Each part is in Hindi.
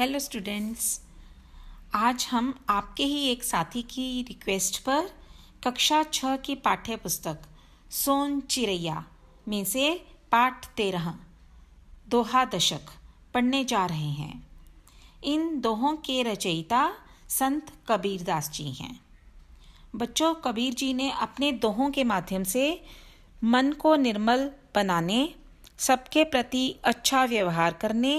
हेलो स्टूडेंट्स, आज हम आपके ही एक साथी की रिक्वेस्ट पर कक्षा 6 की पाठ्य पुस्तक सोन चिरैया में से पाठ 13 दोहा दशक पढ़ने जा रहे हैं। इन दोहों के रचयिता संत कबीरदास जी हैं। बच्चों, कबीर जी ने अपने दोहों के माध्यम से मन को निर्मल बनाने, सबके प्रति अच्छा व्यवहार करने,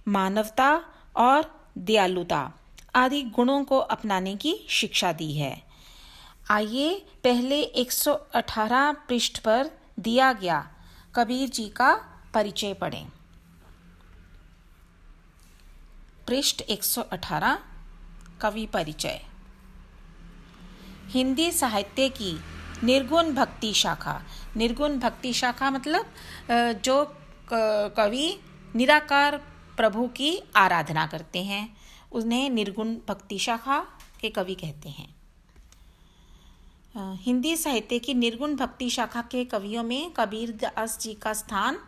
मानवता और दयालुता आदि गुणों को अपनाने की शिक्षा दी है। आइए पहले 118 पृष्ठ पर दिया गया कबीर जी का परिचय पढ़ें। पृष्ठ 118 कवि परिचय। हिंदी साहित्य की निर्गुण भक्ति शाखा। निर्गुण भक्ति शाखा मतलब जो कवि निराकार प्रभु की आराधना करते हैं, उन्हें निर्गुण भक्ति शाखा के कवि कहते हैं। हिंदी साहित्य की निर्गुण भक्ति शाखा के कवियों में कबीरदास जी का स्थान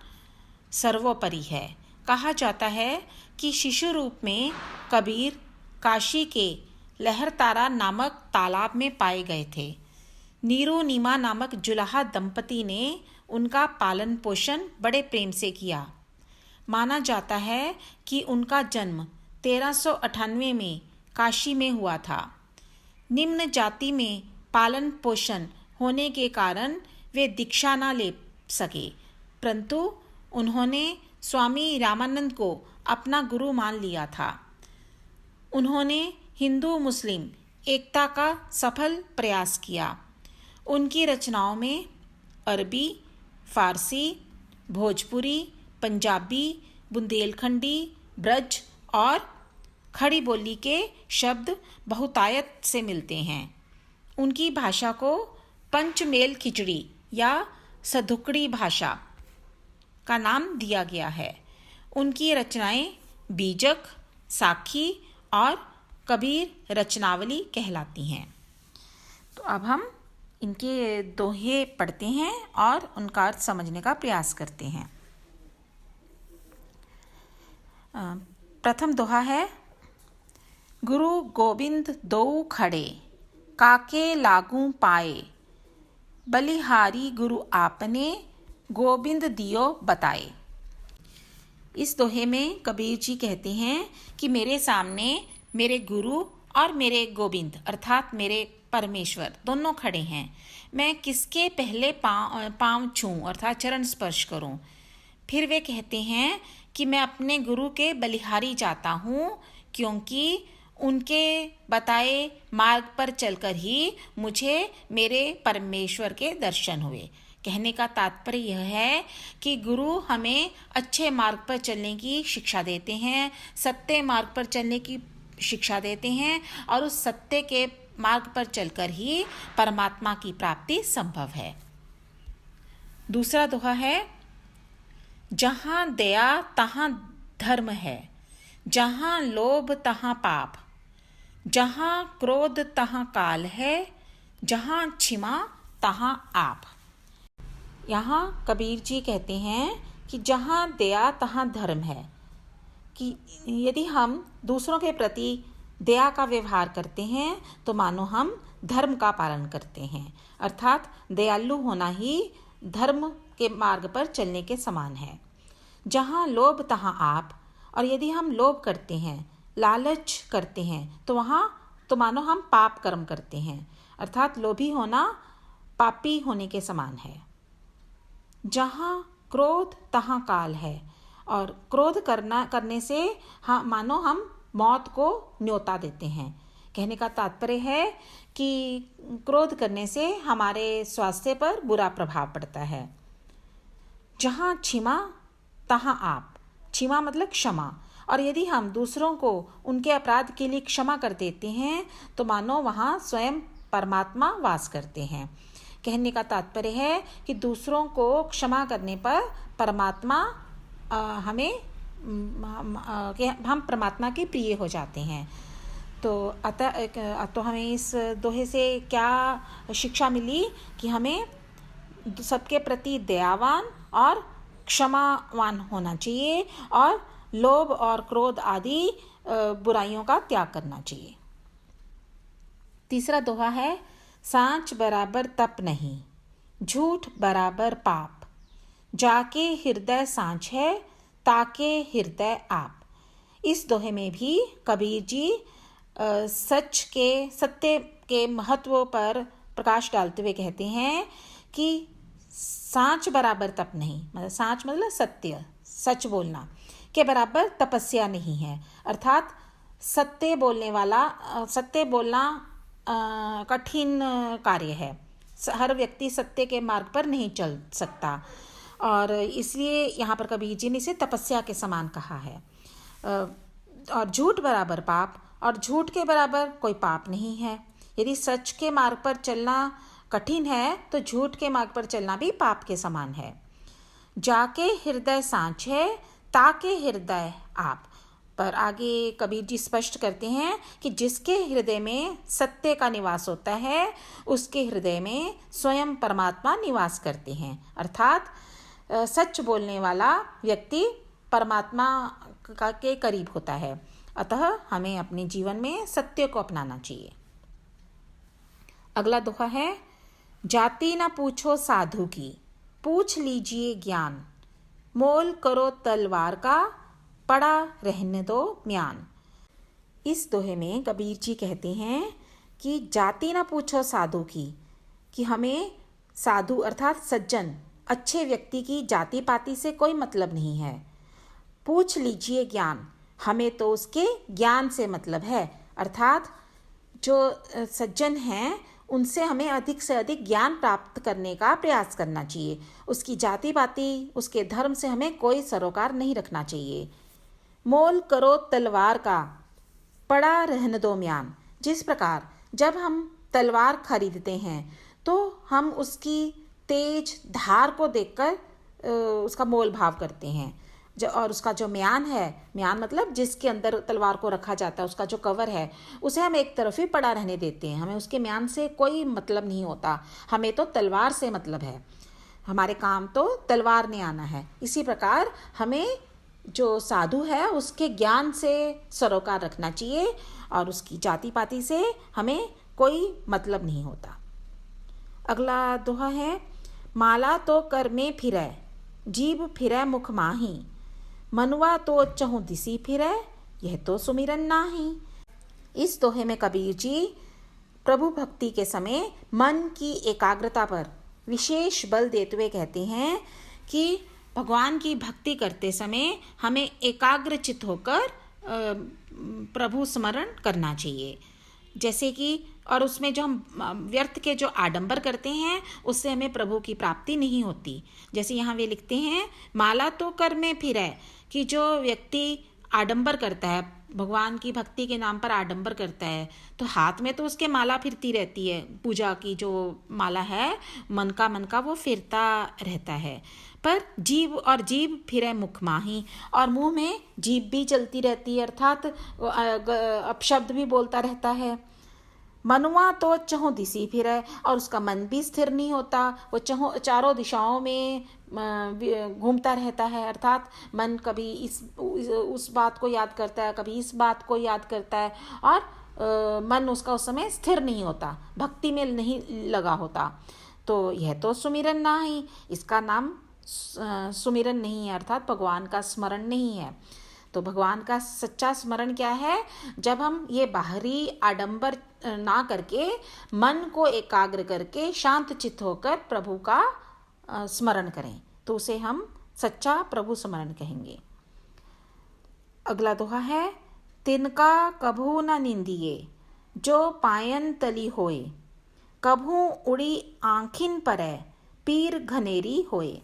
सर्वोपरि है। कहा जाता है कि शिशु रूप में कबीर काशी के लहरतारा नामक तालाब में पाए गए थे। नीरू नीमा नामक जुलाहा दंपति ने उनका पालन पोषण बड़े प्रेम से किया। माना जाता है कि उनका जन्म 1398 में काशी में हुआ था। निम्न जाति में पालन पोषण होने के कारण वे दीक्षा न ले सके, परंतु उन्होंने स्वामी रामानंद को अपना गुरु मान लिया था। उन्होंने हिंदू मुस्लिम एकता का सफल प्रयास किया। उनकी रचनाओं में अरबी, फारसी, भोजपुरी, पंजाबी, बुंदेलखंडी, ब्रज और खड़ी बोली के शब्द बहुतायत से मिलते हैं। उनकी भाषा को पंचमेल खिचड़ी या सधुकड़ी भाषा का नाम दिया गया है। उनकी रचनाएं बीजक, साखी और कबीर रचनावली कहलाती हैं। तो अब हम इनके दोहे पढ़ते हैं और उनका अर्थ समझने का प्रयास करते हैं। प्रथम दोहा है, गुरु गोविंद दो खड़े, काके लागू पाए, बलिहारी गुरु आपने, गोविंद दियो बताए। इस दोहे में कबीर जी कहते हैं कि मेरे सामने मेरे गुरु और मेरे गोविंद अर्थात मेरे परमेश्वर दोनों खड़े हैं। मैं किसके पहले पाँव छूं अर्थात चरण स्पर्श करूं। फिर वे कहते हैं कि मैं अपने गुरु के बलिहारी जाता हूँ, क्योंकि उनके बताए मार्ग पर चलकर ही मुझे मेरे परमेश्वर के दर्शन हुए। कहने का तात्पर्य यह है कि गुरु हमें अच्छे मार्ग पर चलने की शिक्षा देते हैं, सत्य मार्ग पर चलने की शिक्षा देते हैं और उस सत्य के मार्ग पर चलकर ही परमात्मा की प्राप्ति संभव है। दूसरा दोहा है, जहाँ दया तहाँ धर्म है, जहाँ लोभ तहाँ पाप, जहाँ क्रोध तहाँ काल है, जहाँ क्षमा तहाँ आप। यहाँ कबीर जी कहते हैं कि जहाँ दया तहाँ धर्म है, कि यदि हम दूसरों के प्रति दया का व्यवहार करते हैं तो मानो हम धर्म का पालन करते हैं, अर्थात दयालु होना ही धर्म के मार्ग पर चलने के समान है। जहाँ लोभ तहाँ आप, और यदि हम लोभ करते हैं, लालच करते हैं तो वहाँ तो मानो हम पाप कर्म करते हैं, अर्थात लोभी होना पापी होने के समान है। जहाँ क्रोध तहाँ काल है, और क्रोध करने से मानो हम मौत को न्योता देते हैं। कहने का तात्पर्य है कि क्रोध करने से हमारे स्वास्थ्य पर बुरा प्रभाव पड़ता है। जहाँ क्षमा तहाँ आप, क्षमा मतलब क्षमा, और यदि हम दूसरों को उनके अपराध के लिए क्षमा कर देते हैं तो मानो वहाँ स्वयं परमात्मा वास करते हैं। कहने का तात्पर्य है कि दूसरों को क्षमा करने पर परमात्मा हम परमात्मा के प्रिय हो जाते हैं। तो हमें इस दोहे से क्या शिक्षा मिली कि हमें सबके प्रति दयावान और क्षमावान होना चाहिए और लोभ और क्रोध आदि बुराइयों का त्याग करना चाहिए। तीसरा दोहा है, सांच बराबर तप नहीं, झूठ बराबर पाप, जाके हृदय सांच है, ताके हृदय आप। इस दोहे में भी कबीर जी सत्य के महत्व पर प्रकाश डालते हुए कहते हैं कि सांच बराबर तप नहीं, मतलब सांच मतलब सत्य, सच बोलना के बराबर तपस्या नहीं है। अर्थात सत्य बोलना कठिन कार्य है। हर व्यक्ति सत्य के मार्ग पर नहीं चल सकता, और इसलिए यहाँ पर कबीर जी ने इसे तपस्या के समान कहा है। और झूठ बराबर पाप, और झूठ के बराबर कोई पाप नहीं है। यदि सच के मार्ग पर चलना कठिन है तो झूठ के मार्ग पर चलना भी पाप के समान है। जाके हृदय सांच है, ताके हृदय आप। पर आगे कबीर जी स्पष्ट करते हैं कि जिसके हृदय में सत्य का निवास होता है उसके हृदय में स्वयं परमात्मा निवास करते हैं। अर्थात सच बोलने वाला व्यक्ति परमात्मा के करीब होता है। अतः हमें अपने जीवन में सत्य को अपनाना चाहिए। अगला दोहा है, जाति न पूछो साधु की, पूछ लीजिए ज्ञान, मोल करो तलवार का, पड़ा रहने दो म्यान। इस दोहे में कबीर जी कहते हैं कि जाति न पूछो साधु की, कि हमें साधु अर्थात सज्जन अच्छे व्यक्ति की जाति पाति से कोई मतलब नहीं है। पूछ लीजिए ज्ञान, हमें तो उसके ज्ञान से मतलब है। अर्थात जो सज्जन हैं उनसे हमें अधिक से अधिक ज्ञान प्राप्त करने का प्रयास करना चाहिए। उसकी जाति पाति, उसके धर्म से हमें कोई सरोकार नहीं रखना चाहिए। मोल करो तलवार का, पड़ा रहने दो म्यान। जिस प्रकार जब हम तलवार खरीदते हैं तो हम उसकी तेज धार को देखकर उसका मोल भाव करते हैं, और उसका जो म्यान है, म्यान मतलब जिसके अंदर तलवार को रखा जाता है, उसका जो कवर है उसे हम एक तरफ ही पड़ा रहने देते हैं। हमें उसके म्यान से कोई मतलब नहीं होता, हमें तो तलवार से मतलब है, हमारे काम तो तलवार ने आना है। इसी प्रकार हमें जो साधु है उसके ज्ञान से सरोकार रखना चाहिए, और उसकी जाति पाति से हमें कोई मतलब नहीं होता। अगला दोहा है, माला तो कर में फिरै, जीभ फिरै मुख माही, मनुआ तो चहुँ दिसी फिरै, यह तो सुमिरन नाही। इस दोहे में कबीर जी प्रभु भक्ति के समय मन की एकाग्रता पर विशेष बल देते हुए कहते हैं कि भगवान की भक्ति करते समय हमें एकाग्रचित होकर प्रभु स्मरण करना चाहिए। जैसे कि और उसमें जो हम व्यर्थ के जो आडंबर करते हैं उससे हमें प्रभु की प्राप्ति नहीं होती। जैसे यहाँ वे लिखते हैं, माला तो कर में फिरै, कि जो व्यक्ति आडंबर करता है, भगवान की भक्ति के नाम पर आडंबर करता है, तो हाथ में तो उसके माला फिरती रहती है, पूजा की जो माला है मन का वो फिरता रहता है, पर जीभ फिरे मुख माही, और मुंह में जीभ भी चलती रहती है, अर्थात अपशब्द भी बोलता रहता है। मनुआ तो चहुँ दिसी फिरै, और उसका मन भी स्थिर नहीं होता, वो चारों दिशाओं में घूमता रहता है। अर्थात मन कभी उस बात को याद करता है, कभी इस बात को याद करता है, और मन उसका उस समय स्थिर नहीं होता, भक्ति में नहीं लगा होता। तो यह तो सुमिरन नाही, इसका नाम सुमिरन नहीं है, अर्थात भगवान का स्मरण नहीं है। तो भगवान का सच्चा स्मरण क्या है? जब हम ये बाहरी आडंबर ना करके मन को एकाग्र करके शांत चित्त होकर प्रभु का स्मरण करें, तो उसे हम सच्चा प्रभु स्मरण कहेंगे। अगला दोहा है, तिनका कभू न निंदिए, जो पायन तली होए, कभू उड़ी आँखिन परै, पीर घनेरी होए।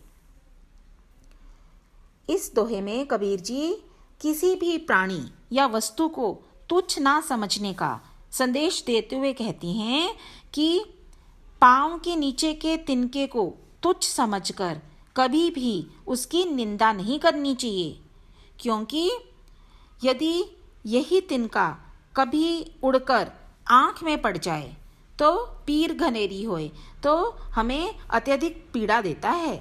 इस दोहे में कबीर जी किसी भी प्राणी या वस्तु को तुच्छ ना समझने का संदेश देते हुए कहती हैं कि पाँव के नीचे के तिनके को तुच्छ समझकर कभी भी उसकी निंदा नहीं करनी चाहिए, क्योंकि यदि यही तिनका कभी उड़कर आँख में पड़ जाए तो पीर घनेरी होए, तो हमें अत्यधिक पीड़ा देता है।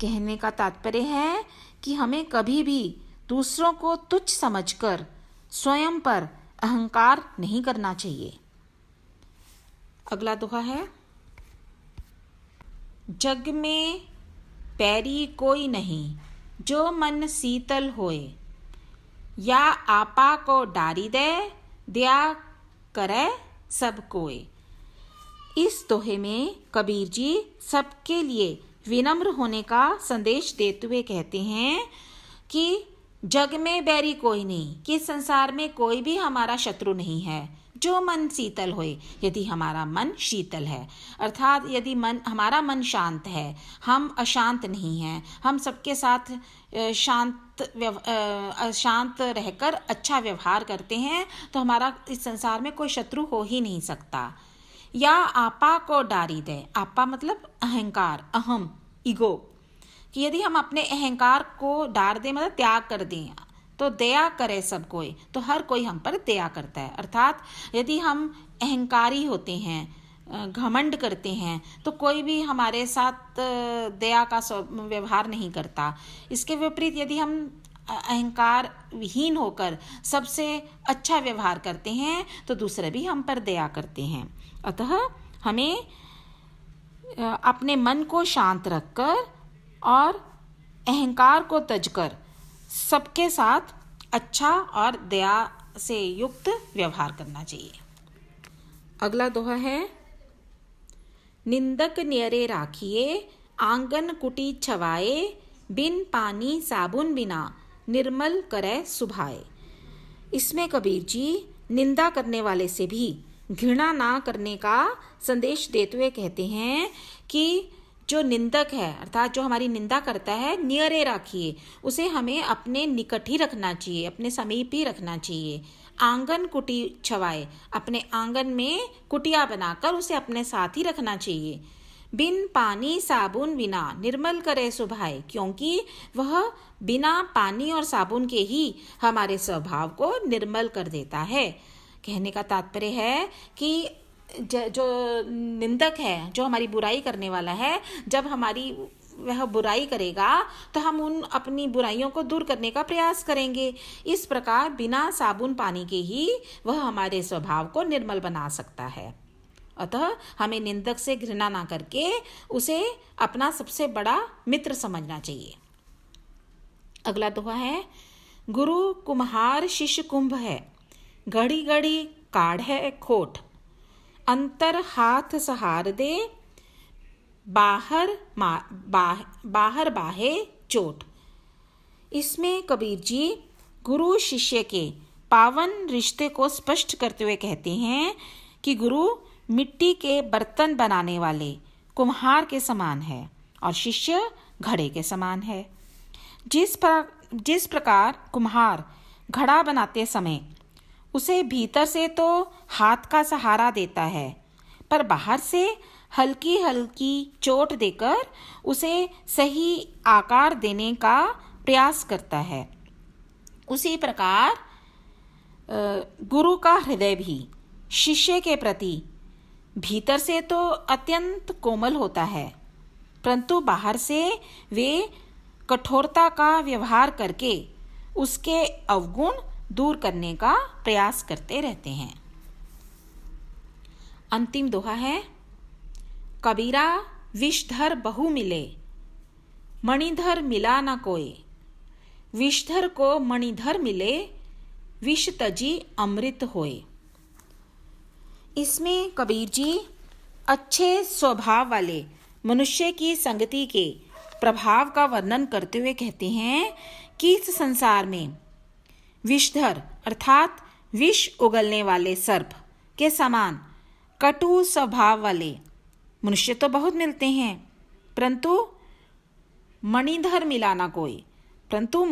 कहने का तात्पर्य है कि हमें कभी भी दूसरों को तुच्छ समझकर स्वयं पर अहंकार नहीं करना चाहिए। अगला दोहा है, जग में पैरी कोई नहीं, जो मन शीतल होए, या आपा को डारी दे, दया करे सब कोय। इस दोहे में कबीर जी सबके लिए विनम्र होने का संदेश देते हुए कहते हैं कि जग में बैरी कोई नहीं, कि संसार में कोई भी हमारा शत्रु नहीं है, जो मन शीतल होए। यदि हमारा मन शीतल है, अर्थात यदि हमारा मन शांत है, हम अशांत नहीं हैं, हम सबके साथ शांत रहकर अच्छा व्यवहार करते हैं, तो हमारा इस संसार में कोई शत्रु हो ही नहीं सकता। या आपा को डारी दे, आपा मतलब अहंकार, अहम, ईगो, कि यदि हम अपने अहंकार को डार दें, मतलब त्याग कर दें, तो दया करे सब कोई, तो हर कोई हम पर दया करता है। अर्थात यदि हम अहंकारी होते हैं, घमंड करते हैं, तो कोई भी हमारे साथ दया का व्यवहार नहीं करता। इसके विपरीत यदि हम अहंकार विहीन होकर सबसे अच्छा व्यवहार करते हैं, तो दूसरे भी हम पर दया करते हैं। अतः हमें अपने मन को शांत रखकर और अहंकार को तजकर सबके साथ अच्छा और दया से युक्त व्यवहार करना चाहिए। अगला दोहा है, निंदक न्यरे राखिए, आंगन कुटी छवाए, बिन पानी साबुन बिना, निर्मल करे सुभाए। इसमें कबीर जी निंदा करने वाले से भी घृणा ना करने का संदेश देते हुए कहते हैं कि जो निंदक है, अर्थात जो हमारी निंदा करता है, नियरे रखिए, उसे हमें अपने निकट ही रखना चाहिए, अपने समीप ही रखना चाहिए। आंगन कुटी छवाए, अपने आंगन में कुटिया बनाकर उसे अपने साथ ही रखना चाहिए। बिन पानी साबुन बिना, निर्मल करे सुभाए, क्योंकि वह बिना पानी और साबुन के ही हमारे स्वभाव को निर्मल कर देता है। कहने का तात्पर्य है कि जो निंदक है, जो हमारी बुराई करने वाला है, जब हमारी वह बुराई करेगा तो हम अपनी बुराइयों को दूर करने का प्रयास करेंगे। इस प्रकार बिना साबुन पानी के ही वह हमारे स्वभाव को निर्मल बना सकता है। अतः हमें निंदक से घृणा ना करके उसे अपना सबसे बड़ा मित्र समझना चाहिए। अगला दोहा है, गुरु कुम्हार शिष्य कुंभ है, घड़ी घड़ी काढ़े खोट, अंतर हाथ सहार दे, बाहर बाहे चोट। इसमें कबीर जी गुरु शिष्य के पावन रिश्ते को स्पष्ट करते हुए कहते हैं कि गुरु मिट्टी के बर्तन बनाने वाले कुम्हार के समान है और शिष्य घड़े के समान है। जिस प्रकार कुम्हार घड़ा बनाते समय उसे भीतर से तो हाथ का सहारा देता है, पर बाहर से हल्की हल्की चोट देकर उसे सही आकार देने का प्रयास करता है, उसी प्रकार गुरु का हृदय भी शिष्य के प्रति भीतर से तो अत्यंत कोमल होता है, परंतु बाहर से वे कठोरता का व्यवहार करके उसके अवगुण दूर करने का प्रयास करते रहते हैं। अंतिम दोहा है, कबीरा विषधर बहु मिले, मणिधर मिला न कोय, विषधर को मणिधर मिले, विष तजी अमृत होए। इसमें कबीर जी अच्छे स्वभाव वाले मनुष्य की संगति के प्रभाव का वर्णन करते हुए कहते हैं कि इस संसार में विषधर अर्थात विष उगलने वाले सर्प के समान कटु स्वभाव वाले मनुष्य तो बहुत मिलते हैं, परंतु मणिधर मिला ना कोई, परंतु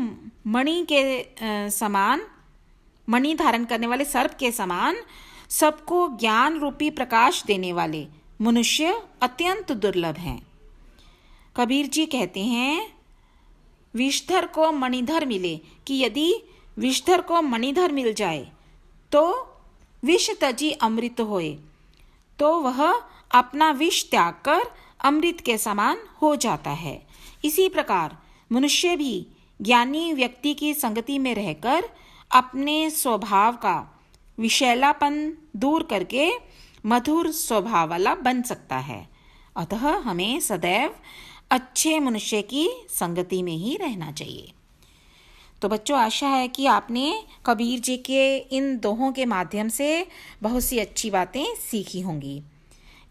मणि के समान, मणि धारण करने वाले सर्प के समान सबको ज्ञान रूपी प्रकाश देने वाले मनुष्य अत्यंत दुर्लभ हैं। कबीर जी कहते हैं विषधर को मणिधर मिले, कि यदि विषधर को मणिधर मिल जाए तो विष तजी अमृत होए, तो वह अपना विष त्याग कर अमृत के समान हो जाता है। इसी प्रकार मनुष्य भी ज्ञानी व्यक्ति की संगति में रहकर अपने स्वभाव का विषैलापन दूर करके मधुर स्वभाव वाला बन सकता है। अतः हमें सदैव अच्छे मनुष्य की संगति में ही रहना चाहिए। तो बच्चों, आशा है कि आपने कबीर जी के इन दोहों के माध्यम से बहुत सी अच्छी बातें सीखी होंगी।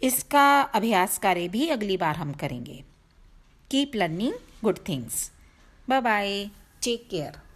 इसका अभ्यास कार्य भी अगली बार हम करेंगे। Keep learning good things. Bye bye, take care.